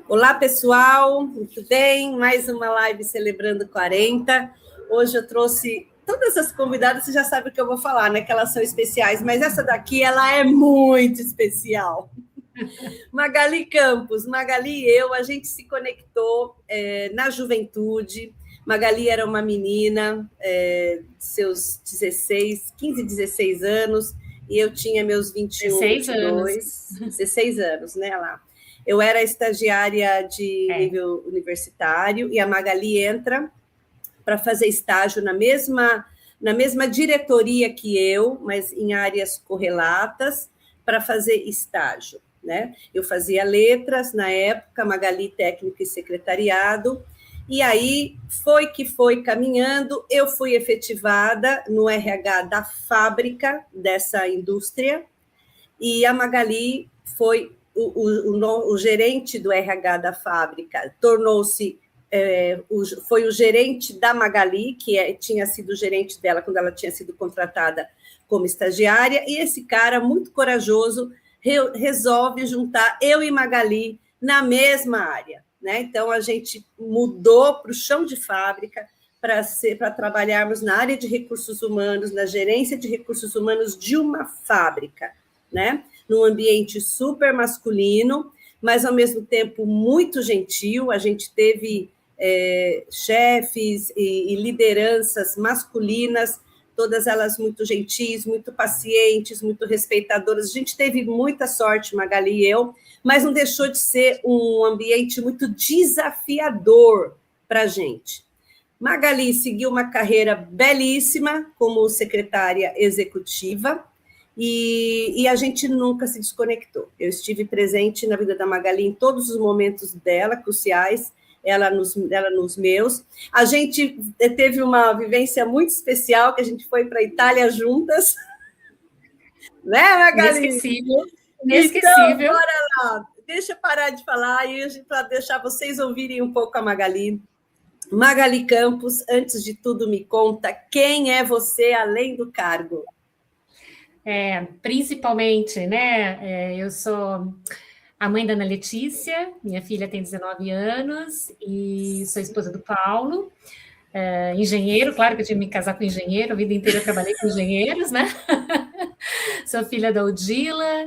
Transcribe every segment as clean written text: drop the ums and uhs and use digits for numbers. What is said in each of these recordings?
Olá, pessoal, tudo bem? Mais uma live celebrando 40. Hoje eu trouxe todas as convidadas, você já sabe o que eu vou falar, né? Que elas são especiais, mas essa daqui, ela é muito especial. Magali Campos, Magali e eu, a gente se conectou na juventude. Magali era uma menina, seus 15, 16 anos, e eu tinha meus 21, 22, 16 anos, né, lá. Eu era estagiária de nível universitário e a Magali entra para fazer estágio na mesma diretoria que eu, mas em áreas correlatas, para fazer estágio, né? Eu fazia letras na época, Magali técnico e secretariado, e aí foi caminhando, eu fui efetivada no RH da fábrica dessa indústria, e a Magali foi o gerente do RH da fábrica, tornou-se foi o gerente da Magali, que tinha sido gerente dela quando ela tinha sido contratada como estagiária, e esse cara, muito corajoso, resolve juntar eu e Magali na mesma área, né? Então, a gente mudou para o chão de fábrica para trabalharmos na área de recursos humanos, na gerência de recursos humanos de uma fábrica, né? Num ambiente super masculino, mas, ao mesmo tempo, muito gentil. A gente teve chefes e lideranças masculinas, todas elas muito gentis, muito pacientes, muito respeitadoras. A gente teve muita sorte, Magali e eu, mas não deixou de ser um ambiente muito desafiador para a gente. Magali seguiu uma carreira belíssima como secretária executiva, e a gente nunca se desconectou. Eu estive presente na vida da Magali em todos os momentos dela, cruciais, ela nos meus. A gente teve uma vivência muito especial, que a gente foi para a Itália juntas. Né, Magali? Inesquecível. Então, bora lá. Deixa eu parar de falar para deixar vocês ouvirem um pouco a Magali. Magali Campos, antes de tudo, me conta quem é você além do cargo. Principalmente, né? Eu sou a mãe da Ana Letícia, minha filha tem 19 anos e sou esposa do Paulo, engenheiro, claro que eu tive que me casar com engenheiro, a vida inteira eu trabalhei com engenheiros, né? Sou filha da Odila,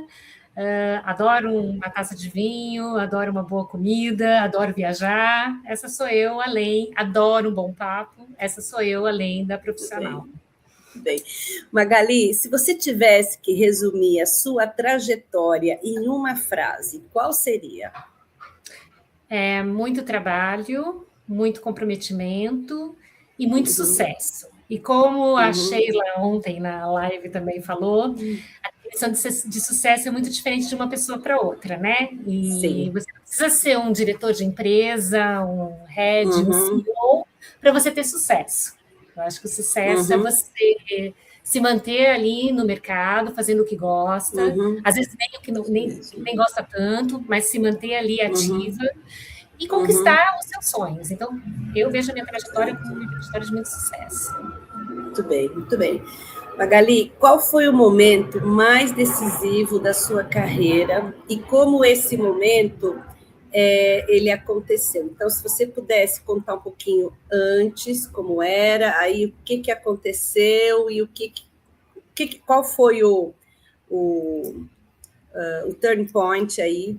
adoro uma taça de vinho, adoro uma boa comida, adoro viajar, essa sou eu adoro um bom papo, essa sou eu além da profissional. Bem, Magali, se você tivesse que resumir a sua trajetória em uma frase, qual seria? Muito trabalho, muito comprometimento e muito sucesso. E como a Sheila ontem na live também falou, a questão de sucesso é muito diferente de uma pessoa para outra, né? E sim, você não precisa ser um diretor de empresa, um head, um CEO, para você ter sucesso. Eu acho que o sucesso é você se manter ali no mercado, fazendo o que gosta, às vezes nem gosta tanto, mas se manter ali ativa e conquistar os seus sonhos. Então, eu vejo a minha trajetória como uma trajetória de muito sucesso. Muito bem, muito bem. Magali, qual foi o momento mais decisivo da sua carreira e como esse momento ele aconteceu? Então, se você pudesse contar um pouquinho antes, como era, aí o que aconteceu e qual foi o turning point aí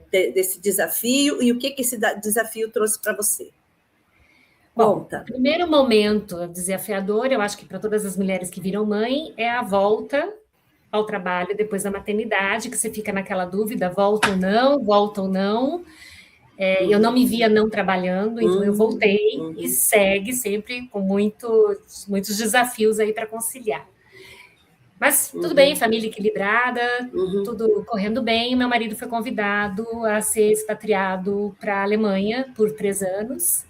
desse desafio e o que esse desafio trouxe para você? Bom, o primeiro momento desafiador, eu acho que para todas as mulheres que viram mãe, é a volta ao trabalho depois da maternidade, que você fica naquela dúvida, volta ou não. Eu não me via não trabalhando, então eu voltei e segue sempre com muitos desafios aí para conciliar. Mas tudo bem, família equilibrada, tudo correndo bem. Meu marido foi convidado a ser expatriado para a Alemanha por 3 anos.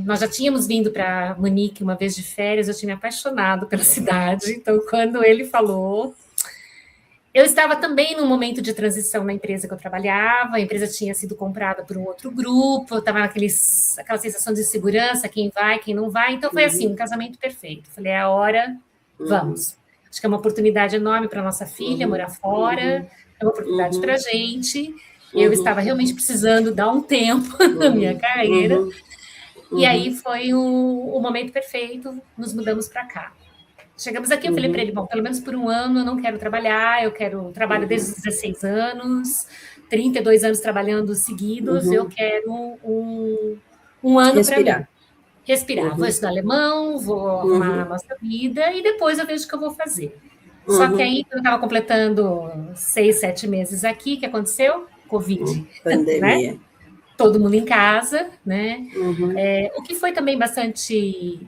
Nós já tínhamos vindo para Munique uma vez de férias, eu tinha me apaixonado pela cidade, então quando ele falou... Eu estava também num momento de transição na empresa que eu trabalhava, a empresa tinha sido comprada por um outro grupo, eu estava aquela sensação de segurança, quem vai, quem não vai, então foi assim, um casamento perfeito. Falei, é a hora, vamos. Acho que é uma oportunidade enorme para nossa filha morar fora, é uma oportunidade para a gente, Eu estava realmente precisando dar um tempo na minha carreira. E aí foi o momento perfeito, nos mudamos para cá. Chegamos aqui, eu falei para ele, bom, pelo menos por um ano eu não quero trabalhar, eu quero trabalho desde os 16 anos, 32 anos trabalhando seguidos, eu quero um ano para mim. Respirar, vou estudar alemão, vou arrumar a nossa vida e depois eu vejo o que eu vou fazer. Só que aí, quando eu estava completando 6, 7 meses aqui, o que aconteceu? Covid. Pandemia. Né? Todo mundo em casa, né? O que foi também bastante...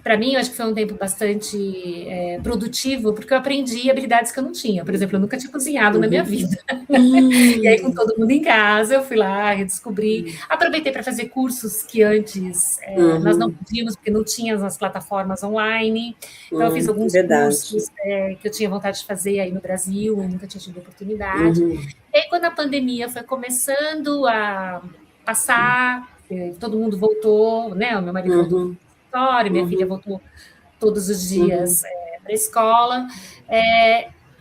Para mim, eu acho que foi um tempo bastante produtivo, porque eu aprendi habilidades que eu não tinha. Por exemplo, eu nunca tinha cozinhado na minha vida. E aí, com todo mundo em casa, eu fui lá, redescobri. Aproveitei para fazer cursos que antes nós não podíamos, porque não tinha as plataformas online. Então, eu fiz alguns cursos que eu tinha vontade de fazer aí no Brasil, e nunca tinha tido oportunidade. E aí, quando a pandemia foi começando a passar, todo mundo voltou, né? O meu marido voltou minha filha voltou todos os dias para a escola.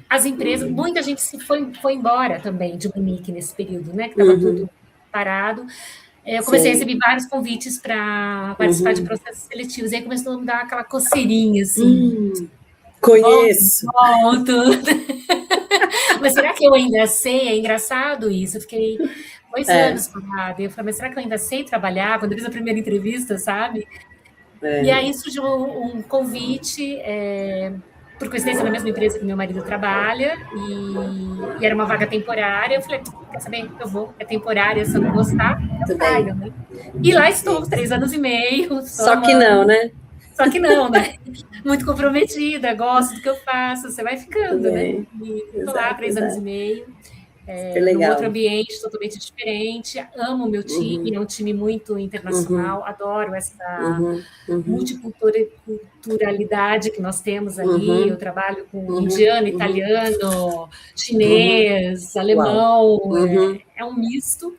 As empresas, muita gente se foi embora também de Munique nesse período, né? Que estava tudo parado. Eu comecei a receber vários convites para participar de processos seletivos. E aí começou a me dar aquela coceirinha, assim. Conheço. Volto. Mas será que eu ainda sei? É engraçado isso. Eu fiquei 2 anos parada. Eu falei, mas será que eu ainda sei trabalhar? Quando eu fiz a primeira entrevista, sabe? E aí surgiu um convite, por coincidência, na mesma empresa que meu marido trabalha, e era uma vaga temporária. Eu falei, quer saber? Eu vou, é temporária, se eu não gostar, eu saio, né? E lá estou, 3 anos e meio. Só que não, né? Só que não, né? Muito comprometida, gosto do que eu faço, você vai ficando, né? E estou lá 3 anos e meio. Num outro ambiente totalmente diferente, amo o meu time, é um time muito internacional, adoro essa multiculturalidade que nós temos ali, eu trabalho com indiano, italiano, chinês, alemão, é um misto,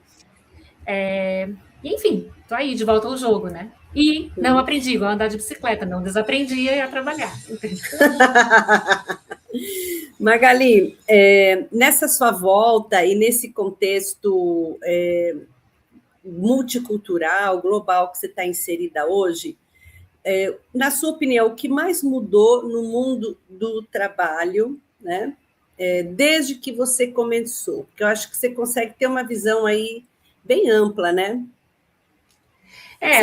e enfim, estou aí de volta ao jogo, né? E não aprendi igual a andar de bicicleta, não desaprendi a trabalhar. Magali, nessa sua volta e nesse contexto multicultural, global que você está inserida hoje, na sua opinião, o que mais mudou no mundo do trabalho, né? Desde que você começou? Porque eu acho que você consegue ter uma visão aí bem ampla, né?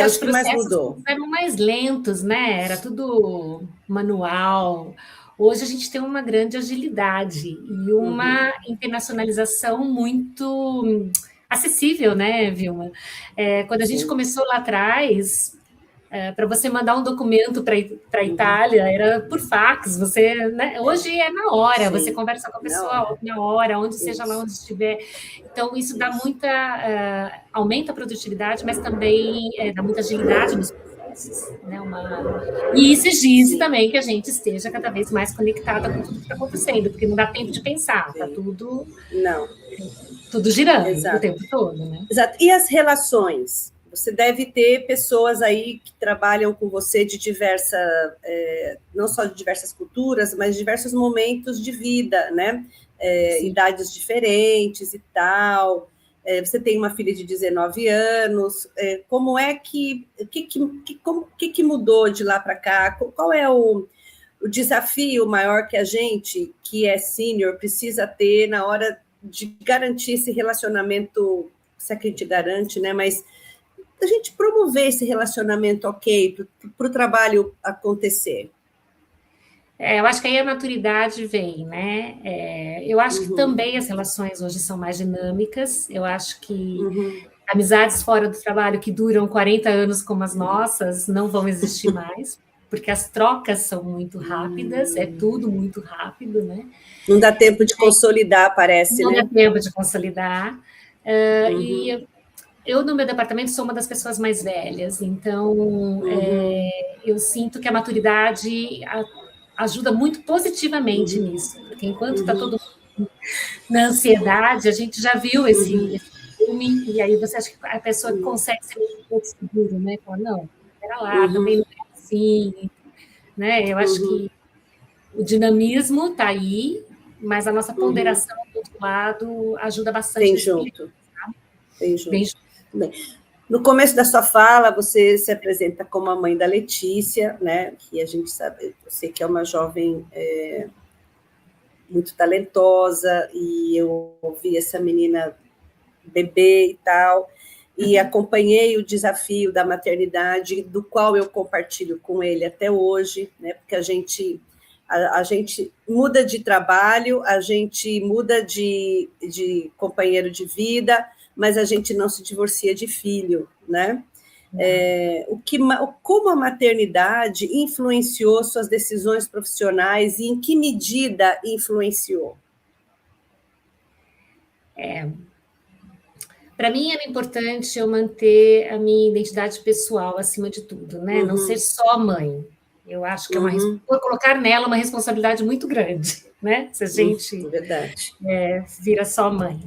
Os processos eram mais lentos, né? Era tudo manual. Hoje a gente tem uma grande agilidade e uma internacionalização muito acessível, né, Vilma? Quando a gente começou lá atrás, para você mandar um documento para a Itália, era por fax. Né? Hoje é na hora, você conversa com a pessoa na hora, onde seja lá onde estiver. Então, isso dá aumenta a produtividade, mas também dá muita agilidade nos processos. Né? E isso exige também que a gente esteja cada vez mais conectada com tudo que está acontecendo, porque não dá tempo de pensar, está tudo girando o tempo todo. Né? Exato. E as relações? Você deve ter pessoas aí que trabalham com você de não só de diversas culturas, mas de diversos momentos de vida, né? Idades diferentes e tal. Você tem uma filha de 19 anos. Como é que... O que mudou de lá para cá? Qual é o desafio maior que a gente, que é sênior, precisa ter na hora de garantir esse relacionamento, se é que a gente garante, né? Mas a gente promover esse relacionamento para o trabalho acontecer? Eu acho que aí a maturidade vem, né? Eu acho que também as relações hoje são mais dinâmicas. Eu acho que amizades fora do trabalho que duram 40 anos como as nossas não vão existir mais, porque as trocas são muito rápidas, é tudo muito rápido, né? Não dá tempo de consolidar, parece, não né? Não dá tempo de consolidar. E eu, no meu departamento, sou uma das pessoas mais velhas, então eu sinto que a maturidade ajuda muito positivamente nisso, porque enquanto está todo mundo na ansiedade, a gente já viu esse filme, e aí você acha que a pessoa consegue ser um pouco segura, né? Fala, não, espera lá, também não é assim, né? Eu acho que o dinamismo está aí, mas a nossa ponderação do outro lado ajuda bastante. Vem junto. Vem junto. Vem junto. Bem, no começo da sua fala, você se apresenta como a mãe da Letícia, né? Que a gente sabe, eu sei que é uma jovem muito talentosa, e eu ouvi essa menina bebê e tal, e acompanhei o desafio da maternidade, do qual eu compartilho com ele até hoje, né? Porque a gente muda de trabalho, a gente muda de companheiro de vida, mas a gente não se divorcia de filho, né? Como a maternidade influenciou suas decisões profissionais e em que medida influenciou? Para mim era importante eu manter a minha identidade pessoal acima de tudo, né? Não ser só mãe. Eu acho que vou colocar nela uma responsabilidade muito grande, né? Se a gente vira só mãe.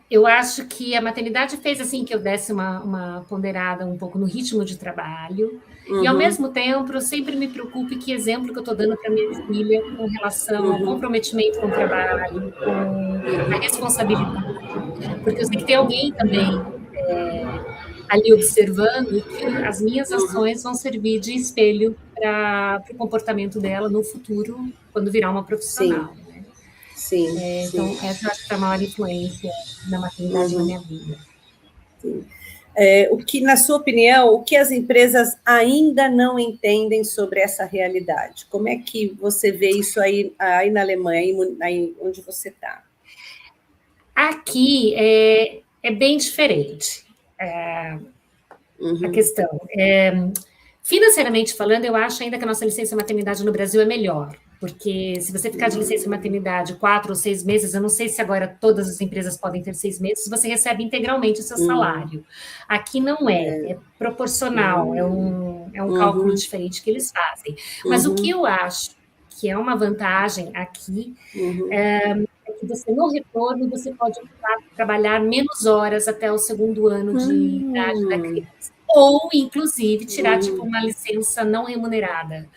Eu acho que a maternidade fez assim que eu desse uma ponderada um pouco no ritmo de trabalho, e ao mesmo tempo eu sempre me preocupo que exemplo que eu estou dando para minha filha com relação ao comprometimento com o trabalho, com a responsabilidade, porque eu sei que tem alguém também ali observando, e que as minhas ações vão servir de espelho para o comportamento dela no futuro, quando virar uma profissional. Sim. Então, essa acho que é a maior influência na maternidade na minha vida. Sim. Na sua opinião, o que as empresas ainda não entendem sobre essa realidade? Como é que você vê isso aí na Alemanha, aí onde você está? Aqui é bem diferente a questão. Financeiramente falando, eu acho ainda que a nossa licença maternidade no Brasil é melhor, porque se você ficar de licença maternidade 4 ou 6 meses, eu não sei se agora todas as empresas podem ter 6 meses, você recebe integralmente o seu salário. Aqui não é proporcional, é um cálculo diferente que eles fazem. Mas o que eu acho que é uma vantagem aqui é que você, no retorno, você pode trabalhar menos horas até o 2º ano de idade da criança. Ou, inclusive, tirar tipo uma licença não remunerada.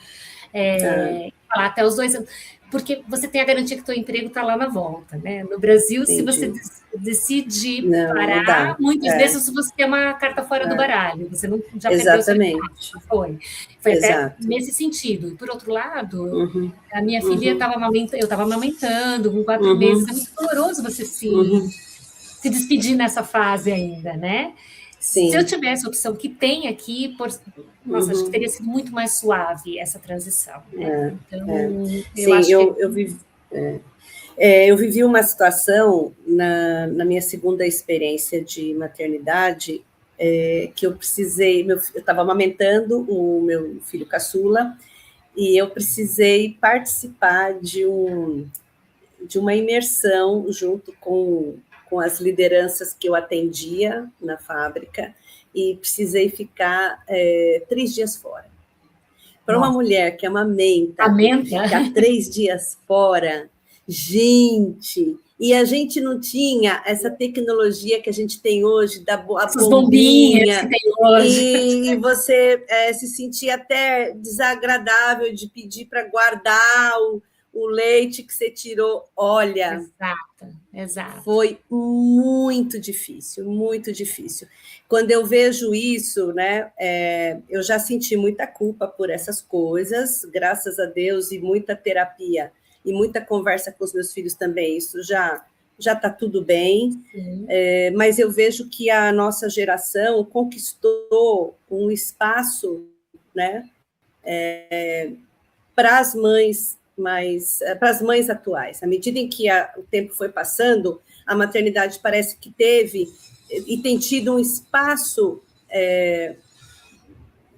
Até os 2 anos. Porque você tem a garantia que o teu emprego está lá na volta, né? No Brasil, se você decidir parar, muitas vezes você tem uma carta fora do baralho, você não já perdeu seu emprego. Foi até nesse sentido. E, por outro lado, a minha filha eu estava amamentando com 4 meses, é muito doloroso você se despedir nessa fase ainda, né? Sim. Se eu tivesse a opção que tem aqui, nossa, acho que teria sido muito mais suave essa transição. Né? Eu vivi uma situação na minha segunda experiência de maternidade, que eu precisei, eu estava amamentando o meu filho caçula, e eu precisei participar de uma imersão junto com as lideranças que eu atendia na fábrica, e precisei ficar 3 dias fora. Para uma mulher que amamenta, ficar 3 dias fora, gente, e a gente não tinha essa tecnologia que a gente tem hoje, essas bombinhas que tem hoje. E você se sentia até desagradável de pedir para guardar o leite que você tirou. Olha, exato. Foi muito difícil, muito difícil. Quando eu vejo isso, né, eu já senti muita culpa por essas coisas, graças a Deus, e muita terapia, e muita conversa com os meus filhos também, isso já está tudo bem, mas eu vejo que a nossa geração conquistou um espaço, né, para as mães, para as mães atuais. À medida em que o tempo foi passando, a maternidade parece que teve e tem tido um espaço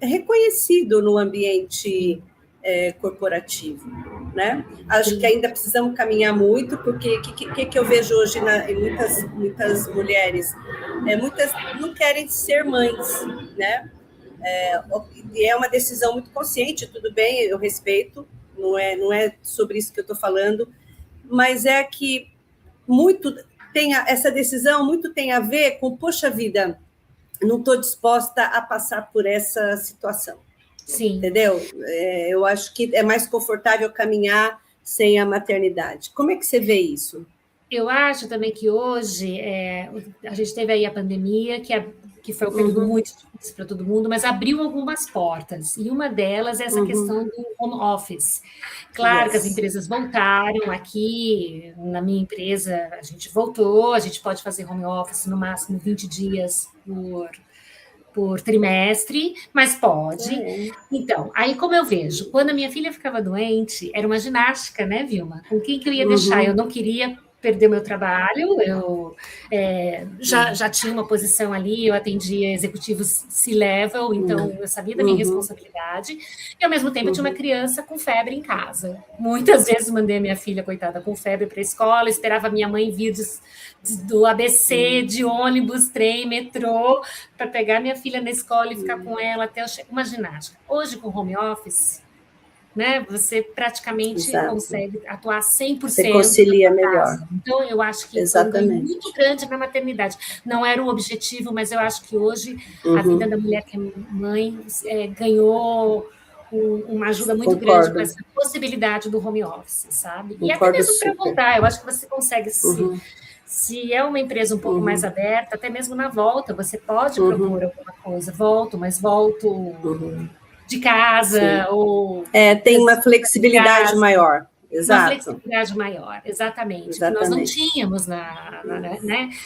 reconhecido no ambiente corporativo, né? Acho que ainda precisamos caminhar muito, porque o que eu vejo hoje em muitas mulheres? Muitas não querem ser mães, né? E é uma decisão muito consciente, tudo bem, eu respeito, não é sobre isso que eu estou falando, mas é que essa decisão muito tem a ver com, poxa vida, não estou disposta a passar por essa situação. Sim. Entendeu? Eu acho que é mais confortável caminhar sem a maternidade. Como é que você vê isso? Eu acho também que hoje a gente teve aí a pandemia, que foi um período muito difícil para todo mundo, mas abriu algumas portas. E uma delas é essa questão do home office. Claro que as empresas voltaram aqui, na minha empresa, a gente voltou, a gente pode fazer home office no máximo 20 dias por trimestre, mas pode. Então, aí como eu vejo, quando a minha filha ficava doente, era uma ginástica, né, Vilma? Com quem que eu ia deixar? Eu não queria perder o meu trabalho, eu já tinha uma posição ali, eu atendia executivos C-level, então eu sabia da minha responsabilidade, e ao mesmo tempo eu tinha uma criança com febre em casa. Muitas vezes mandei a minha filha, coitada, com febre para a escola, esperava a minha mãe vir do ABC, de ônibus, trem, metrô, para pegar minha filha na escola e ficar com ela até uma ginástica. Hoje, com home office, né, você praticamente consegue atuar 100%. Você concilia melhor. Então, eu acho que foi um ganho muito grande para a maternidade. Não era o objetivo, mas eu acho que hoje a vida da mulher que é mãe ganhou uma ajuda muito grande com essa possibilidade do home office, sabe? E até mesmo para voltar, eu acho que você consegue se é uma empresa um pouco mais aberta, até mesmo na volta, você pode propor alguma coisa. Volto de casa, ou... tem uma flexibilidade maior. Exato. Uma flexibilidade maior, exatamente. Que nós não tínhamos, né?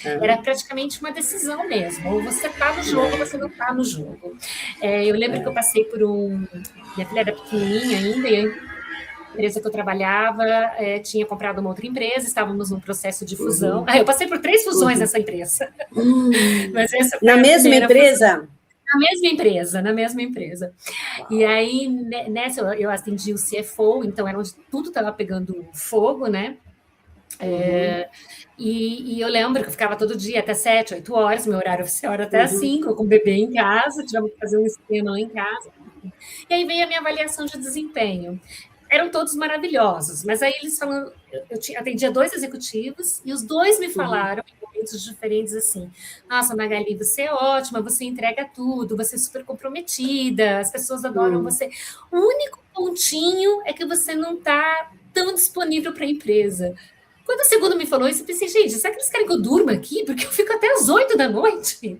Era praticamente uma decisão mesmo. Ou você está no jogo, ou você não está no jogo. Eu lembro que eu passei por minha filha era pequenininha ainda, e a empresa que eu trabalhava tinha comprado uma outra empresa, estávamos num processo de fusão. Eu passei por 3 fusões nessa empresa. Mas essa na mesma empresa? Fusão. Na mesma empresa. E aí, nessa, eu atendi o CFO, então era onde tudo estava pegando fogo, né? E eu lembro que eu ficava todo dia até 7, 8 horas, meu horário oficial era até às 5, com o bebê em casa, tivemos que fazer um esquema lá em casa. E aí veio a minha avaliação de desempenho. Eram todos maravilhosos, mas aí eles falando, eu atendia 2 executivos e os 2 me falaram em momentos diferentes assim: nossa, Magali, você é ótima, você entrega tudo, você é super comprometida, as pessoas adoram você. O único pontinho é que você não está tão disponível para a empresa. Quando o segundo me falou isso, eu pensei, gente, será que eles querem que eu durma aqui? Porque eu fico até às 8 da noite.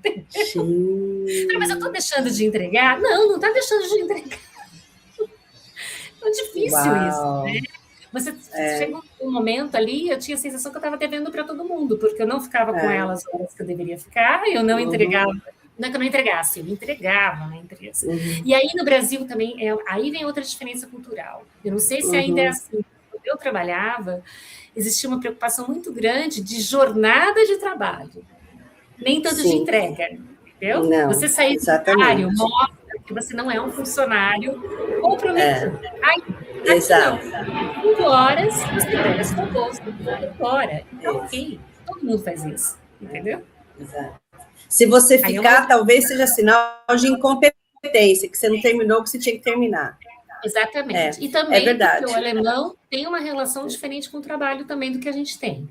Mas eu estou deixando de entregar? Não está deixando de entregar. É difícil isso, né? Você chega um momento ali, eu tinha a sensação que eu estava devendo para todo mundo, porque eu não ficava com elas as horas que eu deveria ficar, eu não entregava. Não é que eu não entregasse, eu entregava na empresa. E aí no Brasil também, aí vem outra diferença cultural. Eu não sei se ainda é assim. Quando eu trabalhava, existia uma preocupação muito grande de jornada de trabalho, nem tanto de entrega, entendeu? Não, você sair do horário mostra que você não é um funcionário comprometido. Exato. 5 horas, você pega sua bolsa e vai embora. Então, ok, todo mundo faz isso, entendeu? Exato. Se você ficar, talvez seja sinal de incompetência, que você não terminou o que você tinha que terminar. Exatamente. E também porque o alemão tem uma relação diferente com o trabalho também do que a gente tem.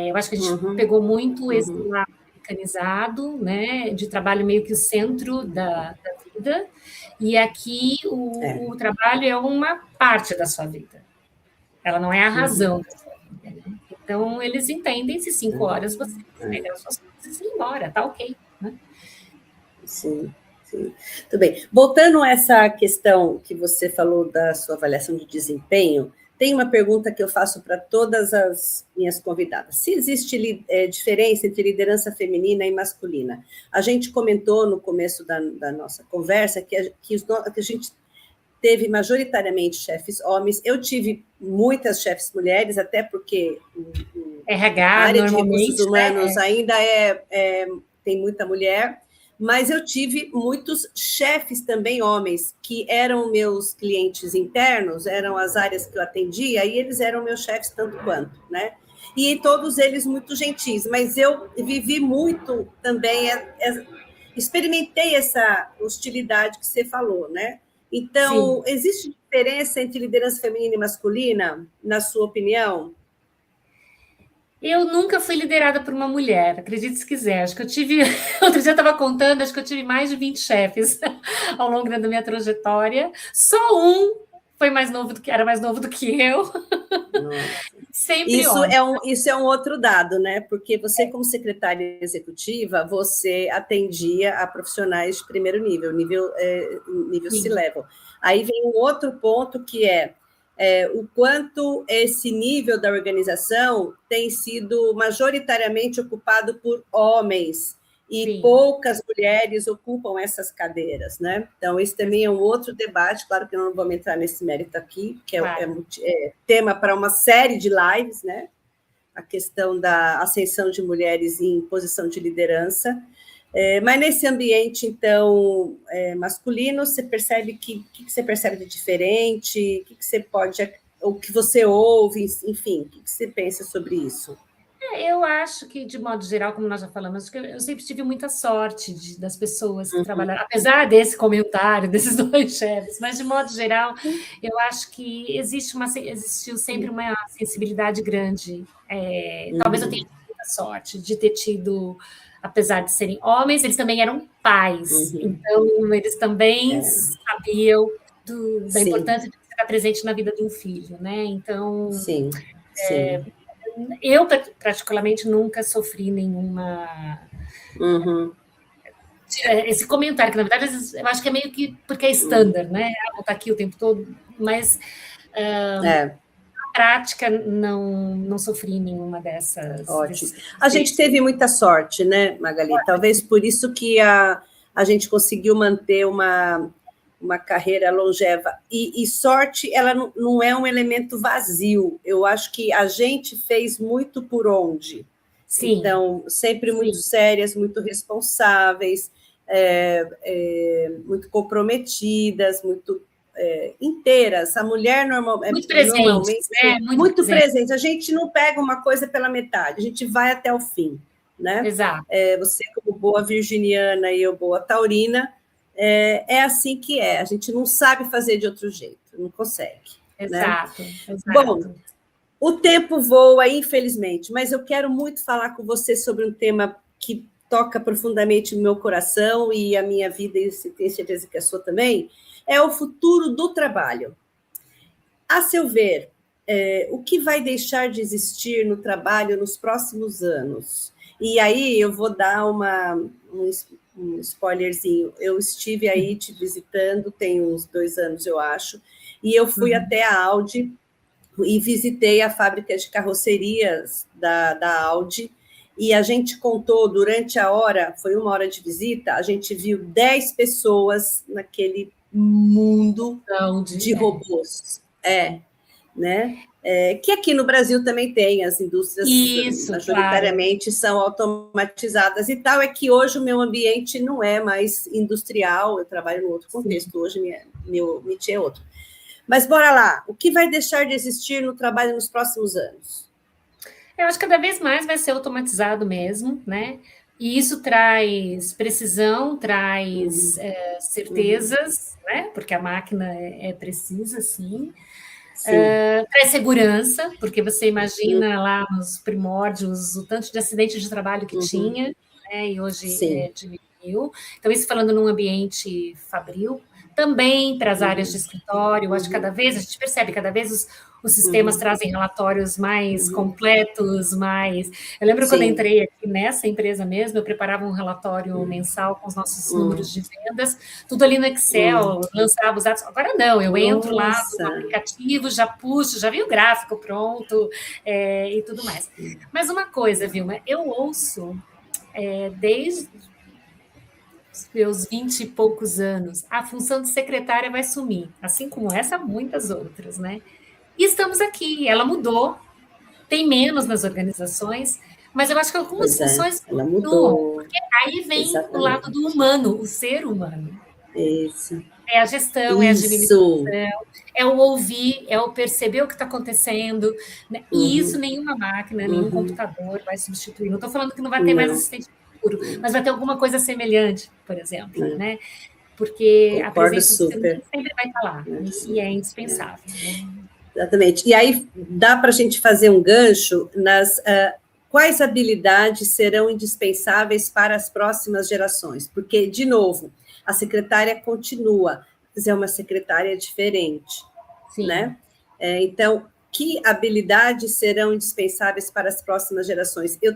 Eu acho que a gente pegou muito esse lado americanizado, né, de trabalho meio que o centro da vida, e aqui o trabalho é uma parte da sua vida. Ela não é a razão da sua vida. Né? Então, eles entendem se 5 horas você pegar as suas coisas e ir embora, tá ok. Né? Sim. Tudo bem. Voltando a essa questão que você falou da sua avaliação de desempenho, tem uma pergunta que eu faço para todas as minhas convidadas. Se existe diferença entre liderança feminina e masculina? A gente comentou no começo da nossa conversa que a gente teve majoritariamente chefes homens. Eu tive muitas chefes mulheres, até porque RH, a área de recursos humanos ainda tem muita mulher. Mas eu tive muitos chefes também homens, que eram meus clientes internos, eram as áreas que eu atendia, e eles eram meus chefes tanto quanto, né? E todos eles muito gentis, mas eu vivi muito também, experimentei essa hostilidade que você falou, né? Então, existe diferença entre liderança feminina e masculina, na sua opinião? Eu nunca fui liderada por uma mulher, acredite se quiser. Acho que eu tive. Outro dia eu estava contando, acho que eu tive mais de 20 chefes ao longo da minha trajetória. Só um foi mais novo do que era mais novo do que eu. Sempre isso é um outro dado, né? Porque você, como secretária executiva, você atendia a profissionais de primeiro nível C-level. Aí vem um outro ponto que é o quanto esse nível da organização tem sido majoritariamente ocupado por homens e poucas mulheres ocupam essas cadeiras, né? Então, esse também é um outro debate, claro que eu não vamos entrar nesse mérito aqui, que é tema para uma série de lives, né? A questão da ascensão de mulheres em posição de liderança. Mas nesse ambiente, então, masculino, você percebe que você percebe de diferente? O que você pode, o que você ouve, enfim, o que você pensa sobre isso? Eu acho que, de modo geral, como nós já falamos, eu sempre tive muita sorte das pessoas que trabalharam, apesar desse comentário, desses dois chefes, mas, de modo geral, eu acho que existiu sempre uma sensibilidade grande. Talvez eu tenha tido muita sorte de ter tido, apesar de serem homens, eles também eram pais, então eles também sabiam da importância de estar presente na vida de um filho, né? Então, sim. Eu, particularmente, nunca sofri nenhuma... Esse comentário, que, na verdade, eu acho que é meio que porque é standard, né? Vou estar aqui o tempo todo, mas na prática não sofri nenhuma dessas... Ótimo. A gente teve muita sorte, né, Magali? Talvez por isso que a gente conseguiu manter uma carreira longeva. E sorte, ela não é um elemento vazio. Eu acho que a gente fez muito por onde. Sim. Então, sempre muito sérias, muito responsáveis, muito comprometidas, muito inteiras. A mulher muito presente, normalmente né? Muito presente. A gente não pega uma coisa pela metade, a gente vai até o fim, né? Exato. Você, como boa virginiana e eu, boa taurina, é assim que é. A gente não sabe fazer de outro jeito, não consegue. Exato, né? exato. Bom, o tempo voa, infelizmente, mas eu quero muito falar com você sobre um tema que toca profundamente no meu coração e a minha vida, e tenho certeza que a sua também, é o futuro do trabalho. A seu ver, o que vai deixar de existir no trabalho nos próximos anos? E aí eu vou dar um spoilerzinho. Eu estive aí te visitando, tem uns 2 anos, eu acho, e eu fui até a Audi e visitei a fábrica de carrocerias da Audi, e a gente contou durante a hora, foi 1 hora de visita, a gente viu 10 pessoas naquele mundo de robôs. Né? Que aqui no Brasil também tem, as indústrias majoritariamente são automatizadas e tal, é que hoje o meu ambiente não é mais industrial, eu trabalho em outro contexto, hoje meu métier é outro. Mas bora lá, o que vai deixar de existir no trabalho nos próximos anos? Eu acho que cada vez mais vai ser automatizado mesmo, né? E isso traz precisão, traz certezas, né? Porque a máquina é precisa, sim. Traz segurança, porque você imagina lá nos primórdios o tanto de acidente de trabalho que tinha, né? E hoje diminuiu. Então, isso falando num ambiente fabril, também para as áreas de escritório, acho que cada vez, a gente percebe, cada vez os sistemas trazem relatórios mais completos, mais... Eu lembro quando eu entrei aqui nessa empresa mesmo, eu preparava um relatório mensal com os nossos números de vendas, tudo ali no Excel, lançava os dados. Agora não, eu entro lá no aplicativo, já puxo, já vi o gráfico pronto e tudo mais. Mas uma coisa, Vilma, eu ouço desde os meus 20 e poucos anos, a função de secretária vai sumir, assim como essa, muitas outras, né? E estamos aqui, ela mudou, tem menos nas organizações, mas eu acho que algumas funções continuam, porque aí vem o lado do humano, o ser humano. Isso. É a gestão, é a administração, é o ouvir, é o perceber o que está acontecendo, né? E isso nenhuma máquina, nenhum computador vai substituir. Não estou falando que não vai ter mais assistente no futuro, mas vai ter alguma coisa semelhante, por exemplo, né? Porque a presença do ser humano sempre vai estar lá, e é indispensável. Exatamente. E aí dá para a gente fazer um gancho nas quais habilidades serão indispensáveis para as próximas gerações? Porque, de novo, a secretária continua, mas é uma secretária diferente. né? Então, que habilidades serão indispensáveis para as próximas gerações? Eu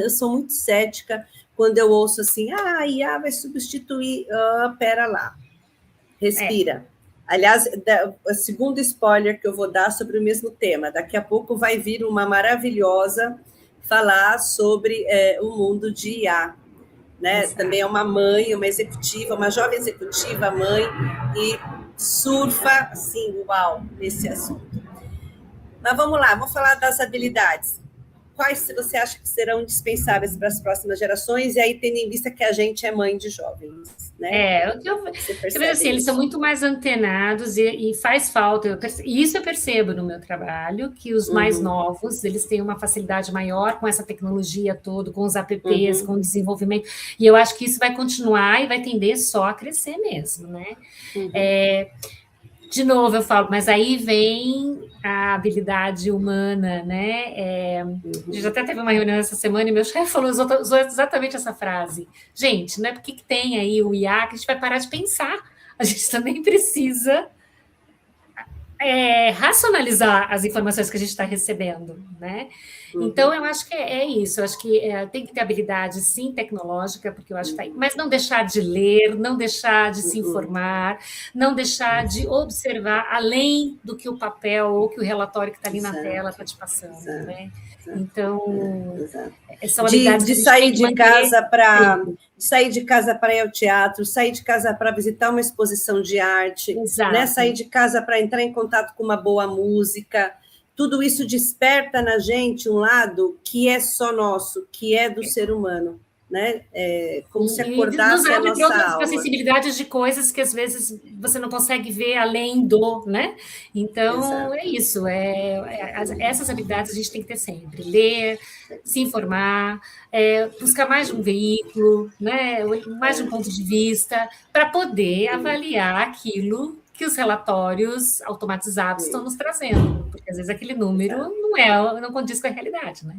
sou muito cética quando eu ouço assim, a IA vai substituir, pera lá, respira. Aliás, o segundo spoiler que eu vou dar sobre o mesmo tema, daqui a pouco vai vir uma maravilhosa falar sobre o mundo de IA, né? Também é uma mãe, uma executiva, uma jovem executiva, mãe, e surfa, assim, uau, nesse assunto. Mas vamos lá, vamos falar das habilidades. Quais você acha que serão indispensáveis para as próximas gerações? E aí, tendo em vista que a gente é mãe de jovens, né? Eu vejo assim, eles são muito mais antenados e faz falta. E isso eu percebo no meu trabalho, que os mais novos, eles têm uma facilidade maior com essa tecnologia toda, com os apps, com o desenvolvimento. E eu acho que isso vai continuar e vai tender só a crescer mesmo, né? De novo, eu falo, mas aí vem a habilidade humana, né? A gente até teve uma reunião essa semana e meu chefe usou exatamente essa frase. Gente, não é porque que tem aí o IA que a gente vai parar de pensar. A gente também precisa racionalizar as informações que a gente está recebendo, né? Então, eu acho que é isso. Eu acho que tem que ter habilidade, sim, tecnológica, porque eu acho que mas não deixar de ler, não deixar de se informar, não deixar de observar além do que o papel ou que o relatório que está ali na tela está te passando, né? Então, são habilidades de sair de casa para sair de casa para ir ao teatro, sair de casa para visitar uma exposição de arte, né? Sair de casa para entrar em contato com uma boa música. Tudo isso desperta na gente um lado que é só nosso, que é do ser humano, né? Como se acordasse a nossa alma. Para sensibilidades de coisas que às vezes você não consegue ver além do, né? Então, é isso. Essas habilidades a gente tem que ter sempre. Ler, se informar, buscar mais de um veículo, né? Mais de um ponto de vista, para poder avaliar aquilo que os relatórios automatizados estão nos trazendo, porque às vezes aquele número não condiz com a realidade, né?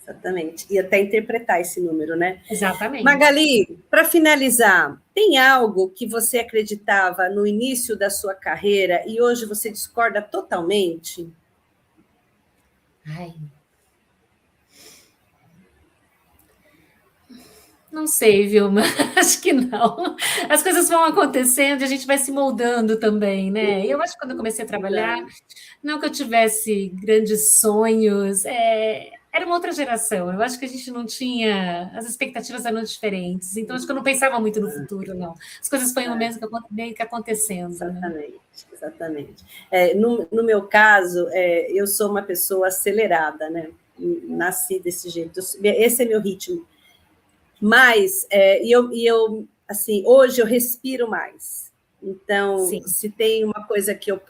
Exatamente, e até interpretar esse número, né? Exatamente. Magali, para finalizar, tem algo que você acreditava no início da sua carreira e hoje você discorda totalmente? Não sei, Vilma, acho que não. As coisas vão acontecendo e a gente vai se moldando também, né? Eu acho que quando eu comecei a trabalhar, não que eu tivesse grandes sonhos, era uma outra geração. Eu acho que a gente não tinha... As expectativas eram diferentes, então acho que eu não pensava muito no futuro, não. As coisas foram meio que acontecendo. Exatamente, né? Exatamente. No meu caso, eu sou uma pessoa acelerada, né? Nasci desse jeito. Esse é meu ritmo. Mas eu assim, hoje eu respiro mais. Então, se tem uma coisa que eu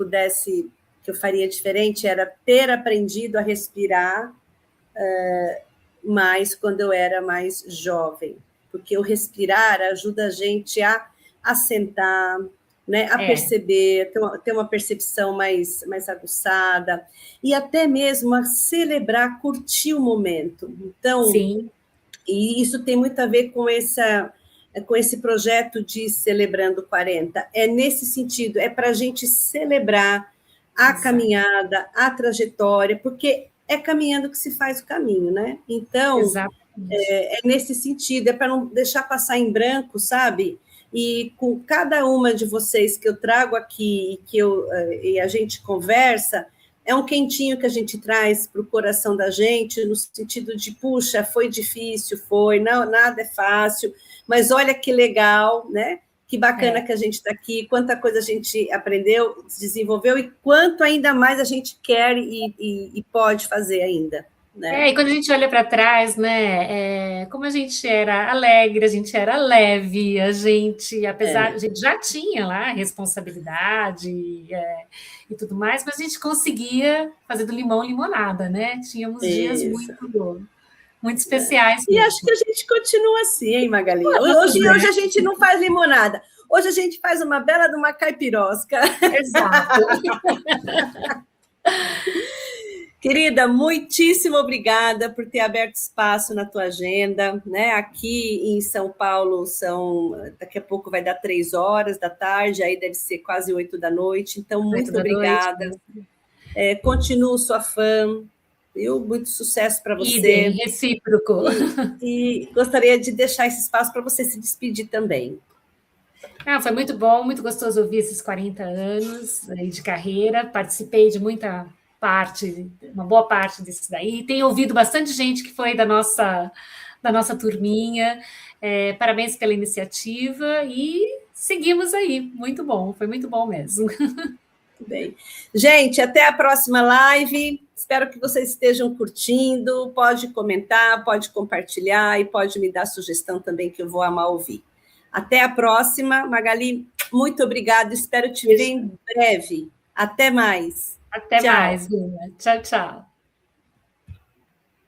faria diferente, era ter aprendido a respirar mais quando eu era mais jovem, porque o respirar ajuda a gente a sentar, né, a perceber, ter uma percepção mais aguçada, e até mesmo a celebrar, curtir o momento. Então, e isso tem muito a ver com esse projeto de Celebrando 40. É nesse sentido, é para a gente celebrar a caminhada, a trajetória, porque é caminhando que se faz o caminho, né? Então, é nesse sentido, é para não deixar passar em branco, sabe? E com cada uma de vocês que eu trago aqui e a gente conversa, é um quentinho que a gente traz para o coração da gente, no sentido de, puxa, foi difícil, não, nada é fácil, mas olha que legal, né? Que bacana que a gente está aqui, quanta coisa a gente aprendeu, desenvolveu, e quanto ainda mais a gente quer e pode fazer ainda. Né? E quando a gente olha para trás, né, como a gente era alegre, a gente era leve, a gente já tinha lá responsabilidade e tudo mais, mas a gente conseguia fazer do limão limonada, né? Tínhamos dias muito especiais. E acho que a gente continua assim, hein, Magali? Hoje a gente não faz limonada, hoje a gente faz uma bela de uma caipirosca. Exato. Querida, muitíssimo obrigada por ter aberto espaço na tua agenda, né? Aqui em São Paulo daqui a pouco vai dar 3 horas da tarde, aí deve ser quase 8 da noite, então muito obrigada. Continuo sua fã, viu? Muito sucesso para você. Idem, recíproco. E gostaria de deixar esse espaço para você se despedir também. Foi muito bom, muito gostoso ouvir esses 40 anos de carreira, participei de uma boa parte disso daí, tenho ouvido bastante gente que foi da nossa turminha, parabéns pela iniciativa e seguimos aí, muito bom, foi muito bom mesmo. Bem, gente, até a próxima live, espero que vocês estejam curtindo, pode comentar, pode compartilhar e pode me dar sugestão também que eu vou amar ouvir. Até a próxima, Magali, muito obrigada, espero te ver em breve. Até mais. Até mais, Luna. Tchau, tchau.